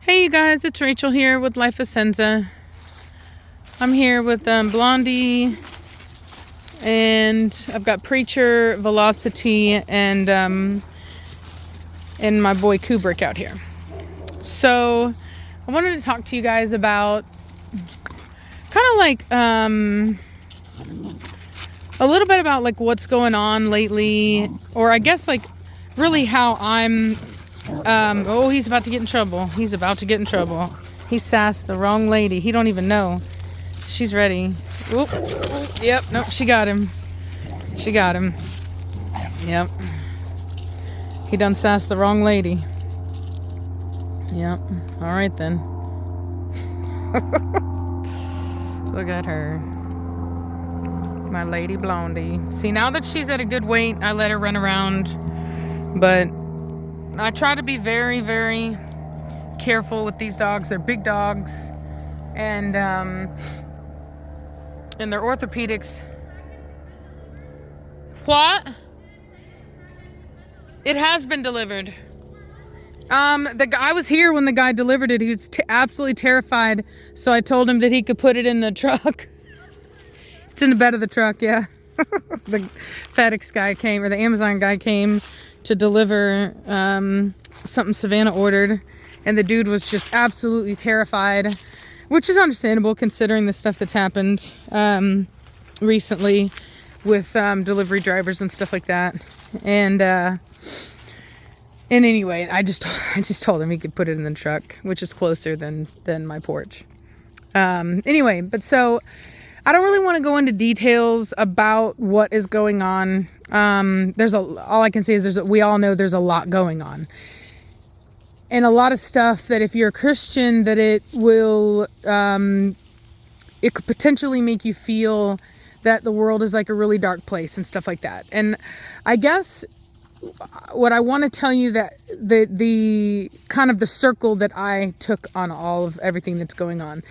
Hey you guys, it's Rachel here with Life of Senza. I'm here with Blondie, and I've got Preacher, Velocity, and my boy Kubrick out here. So I wanted to talk to you guys about kind of like a little bit about like what's going on lately, or I guess like really how I'm he's about to get in trouble. He's about to get in trouble. He sassed the wrong lady. He don't even know. She's ready. Oop. Yep. Nope. She got him. Yep. He done sassed the wrong lady. Yep. All right then. Look at her. My lady Blondie. See, now that she's at a good weight, I let her run around. But I try to be very, very careful with these dogs. They're big dogs, and they're orthopedics. What? It has been delivered. The guy was here when the guy delivered it. He was absolutely terrified, so I told him that he could put it in the truck. It's in the bed of the truck, yeah. The FedEx guy came, or the Amazon guy came to deliver something Savannah ordered, and the dude was just absolutely terrified, which is understandable considering the stuff that's happened recently with delivery drivers and stuff like that. And anyway, I just told him he could put it in the truck, which is closer than my porch. Anyway, but so I don't really want to go into details about what is going on. All I can say is we all know there's a lot going on. And a lot of stuff that if you're a Christian, that it will, it could potentially make you feel that the world is like a really dark place and stuff like that. And I guess what I want to tell you, that the kind of the circle that I took on all of everything that's going on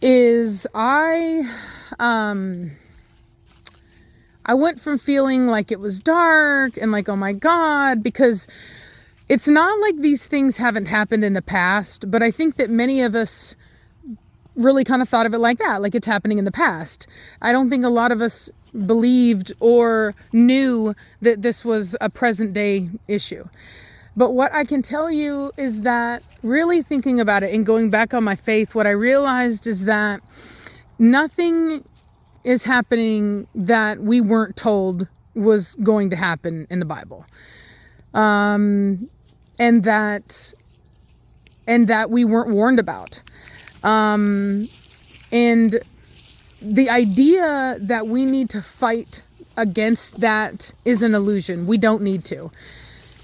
is I went from feeling like it was dark and like, oh my God, because it's not like these things haven't happened in the past, but I think that many of us really kind of thought of it like that, like it's happening in the past. I don't think a lot of us believed or knew that this was a present day issue. But what I can tell you is that really thinking about it and going back on my faith, what I realized is that nothing is happening that we weren't told was going to happen in the Bible. And that we weren't warned about. And the idea that we need to fight against that is an illusion. We don't need to.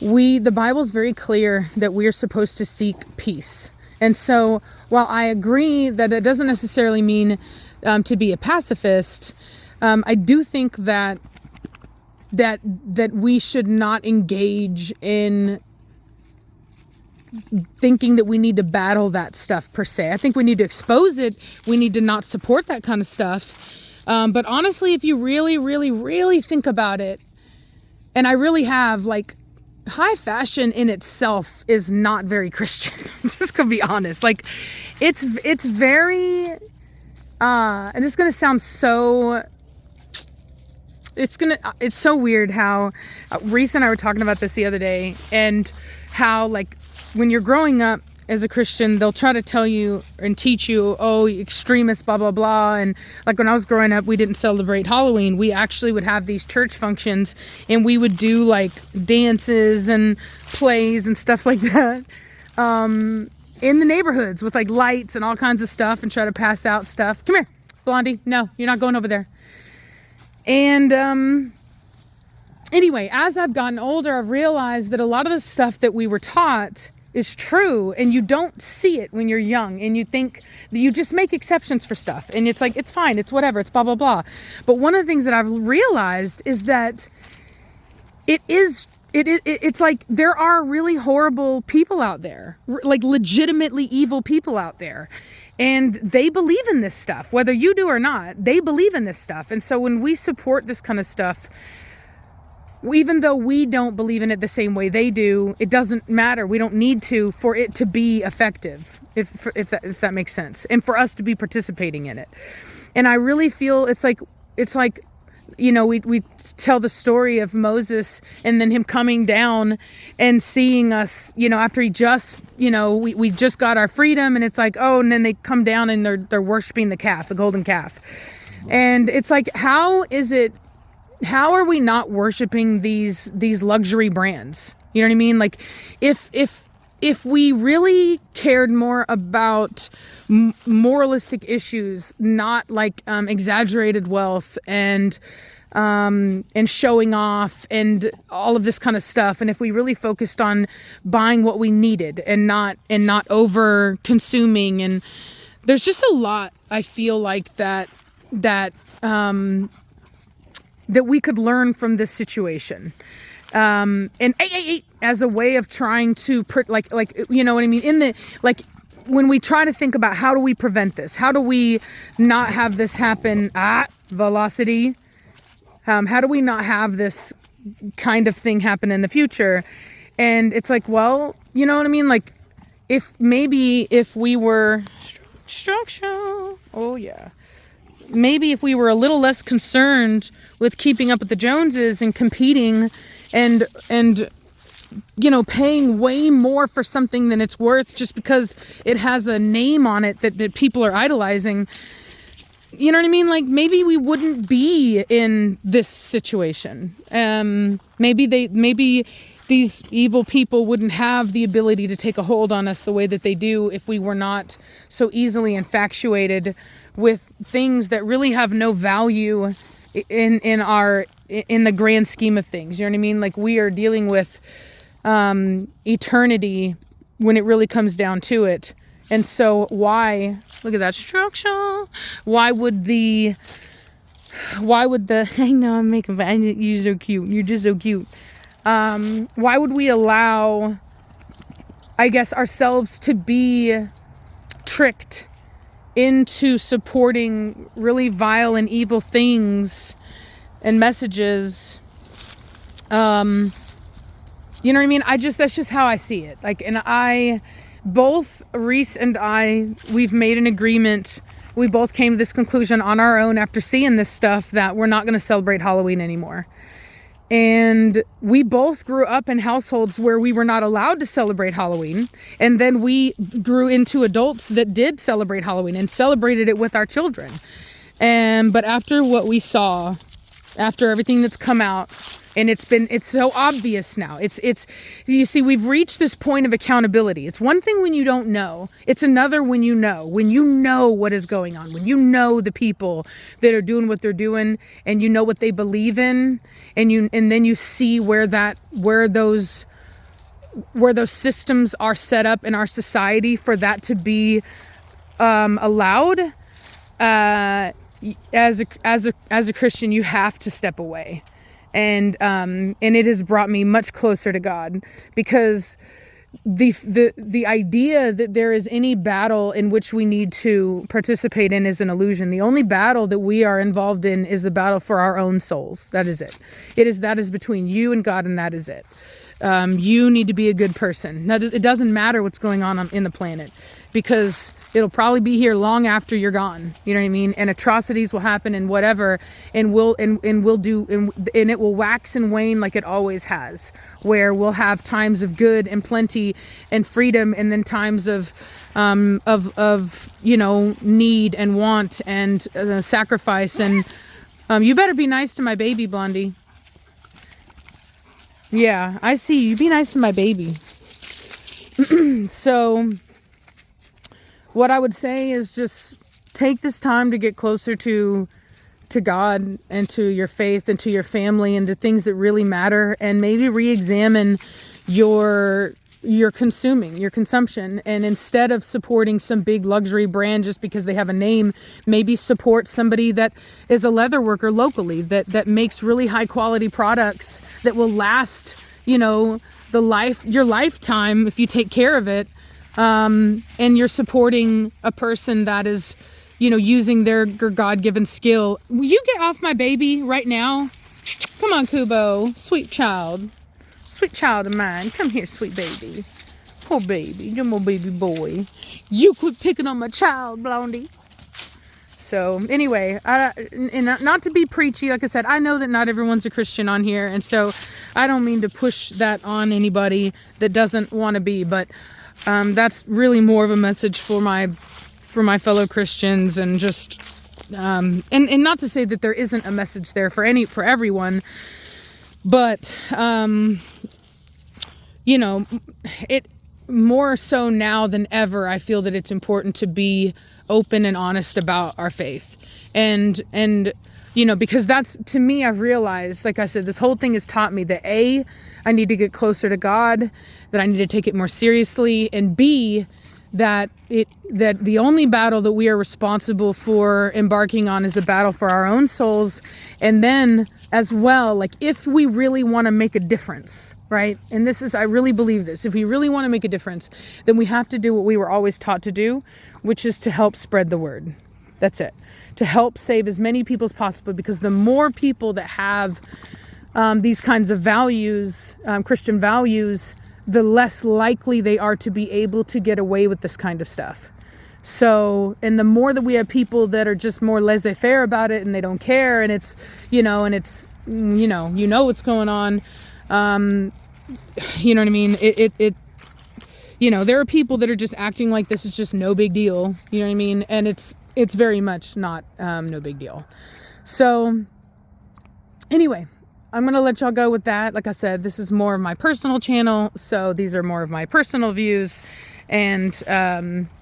The Bible's very clear that we're supposed to seek peace. And so while I agree that it doesn't necessarily mean to be a pacifist, I do think that we should not engage in thinking that we need to battle that stuff per se. I think we need to expose it. We need to not support that kind of stuff. But honestly, if you really, really, really think about it, and I really have, like, high fashion in itself is not very Christian. I'm just gonna be honest. Like, it's very, and it's gonna sound so, it's so weird how Reese and I were talking about this the other day, and how, like, when you're growing up as a Christian, they'll try to tell you and teach you, oh, extremists, blah, blah, blah. And like when I was growing up, we didn't celebrate Halloween. We actually would have these church functions, and we would do like dances and plays and stuff like that in the neighborhoods with like lights and all kinds of stuff, and try to pass out stuff. Come here, Blondie. No, you're not going over there. And anyway, as I've gotten older, I've realized that a lot of the stuff that we were taught is true, and you don't see it when you're young, and you think that you just make exceptions for stuff, and it's like, it's fine, it's whatever, it's blah, blah, blah. But one of the things that I've realized is that it's like there are really horrible people out there, like legitimately evil people out there, and they believe in this stuff, whether you do or not. They believe in this stuff. And so when we support this kind of stuff, even though we don't believe in it the same way they do, it doesn't matter. We don't need to for it to be effective, if that makes sense, and for us to be participating in it. And I really feel it's like, we tell the story of Moses and then him coming down and seeing us, after he just, we just got our freedom, and it's like, oh, and then they come down and they're worshiping the calf, the golden calf. And it's like, how are we not worshiping these luxury brands? You know what I mean? Like, if we really cared more about moralistic issues, not like exaggerated wealth and showing off and all of this kind of stuff, and if we really focused on buying what we needed and not over consuming, and there's just a lot I feel like that we could learn from this situation. And as a way of trying to like, you know what I mean? When we try to think about how do we prevent this? How do we not have this happen? Velocity. How do we not have this kind of thing happen in the future? And it's like, well, you know what I mean? Like, if we were structure. Oh yeah. Maybe if we were a little less concerned with keeping up with the Joneses and competing and paying way more for something than it's worth just because it has a name on it that people are idolizing, you know what I mean? Like, maybe we wouldn't be in this situation. Maybe these evil people wouldn't have the ability to take a hold on us the way that they do if we were not so easily infatuated with things that really have no value in the grand scheme of things. You know what I mean? Like, we are dealing with eternity when it really comes down to it. And so why, look at that structure. Why would the I know I'm making fun. You're so cute. You're just so cute. Why would we allow, I guess, ourselves to be tricked into supporting really vile and evil things and messages? You know what I mean? That's just how I see it. Like, and both Reese and I, we've made an agreement. We both came to this conclusion on our own after seeing this stuff that we're not going to celebrate Halloween anymore. And we both grew up in households where we were not allowed to celebrate Halloween. And then we grew into adults that did celebrate Halloween and celebrated it with our children. But after what we saw, after everything that's come out, and it's so obvious now. You see, we've reached this point of accountability. It's one thing when you don't know. It's another when you know what is going on, when you know the people that are doing what they're doing, and you know what they believe in, and then you see where those systems are set up in our society for that to be allowed. As a Christian, you have to step away. And it has brought me much closer to God, because the idea that there is any battle in which we need to participate in is an illusion. The only battle that we are involved in is the battle for our own souls. That is it. That is between you and God, and that is it. You need to be a good person. Now, it doesn't matter what's going on in the planet, because it'll probably be here long after you're gone. You know what I mean? And atrocities will happen and whatever, and it will wax and wane like it always has, where we'll have times of good and plenty and freedom, and then times of need and want and sacrifice. And you better be nice to my baby, Blondie. Yeah, I see. You be nice to my baby. So what I would say is just take this time to get closer to God and to your faith and to your family and to things that really matter, and maybe re-examine your consumption. And instead of supporting some big luxury brand just because they have a name, maybe support somebody that is a leather worker locally that makes really high quality products that will last, your lifetime if you take care of it. And you're supporting a person that is, using their God-given skill. Will you get off my baby right now? Come on, Kubo. Sweet child. Sweet child of mine. Come here, sweet baby. Poor baby. You're my baby boy. You quit picking on my child, Blondie. So anyway, and not to be preachy, like I said, I know that not everyone's a Christian on here. And so I don't mean to push that on anybody that doesn't want to be. But that's really more of a message for my fellow Christians, and just and not to say that there isn't a message there for everyone, but you know, it more so now than ever, I feel that it's important to be open and honest about our faith, and you know, because that's, to me, I've realized, like I said, this whole thing has taught me that A, I need to get closer to God, that I need to take it more seriously, and B, that the only battle that we are responsible for embarking on is a battle for our own souls. And then as well, like, if we really want to make a difference, right? And this is, I really believe this, if we really want to make a difference, then we have to do what we were always taught to do, which is to help spread the word. That's it. To help save as many people as possible, because the more people that have these kinds of values, Christian values, the less likely they are to be able to get away with this kind of stuff. So, and the more that we have people that are just more laissez-faire about it, and they don't care, and it's, you know, what's going on. You know what I mean? It you know, there are people that are just acting like this is just no big deal. You know what I mean? And it's very much not no big deal. So anyway, I'm going to let y'all go with that. Like I said, this is more of my personal channel, so these are more of my personal views, and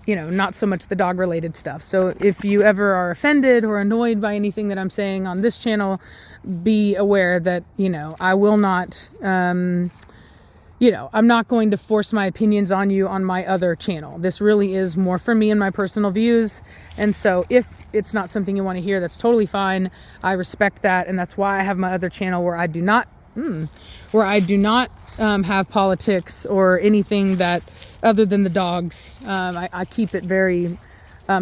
you know, not so much the dog related stuff. So if you ever are offended or annoyed by anything that I'm saying on this channel, be aware that, you know, I will not you know, I'm not going to force my opinions on you on my other channel. This really is more for me and my personal views. And so if it's not something you want to hear, that's totally fine. I respect that. And that's why I have my other channel where I do not have politics or anything that other than the dogs. I keep it very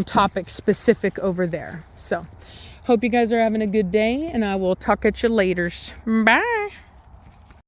topic specific over there. So hope you guys are having a good day, and I will talk at you later. Bye.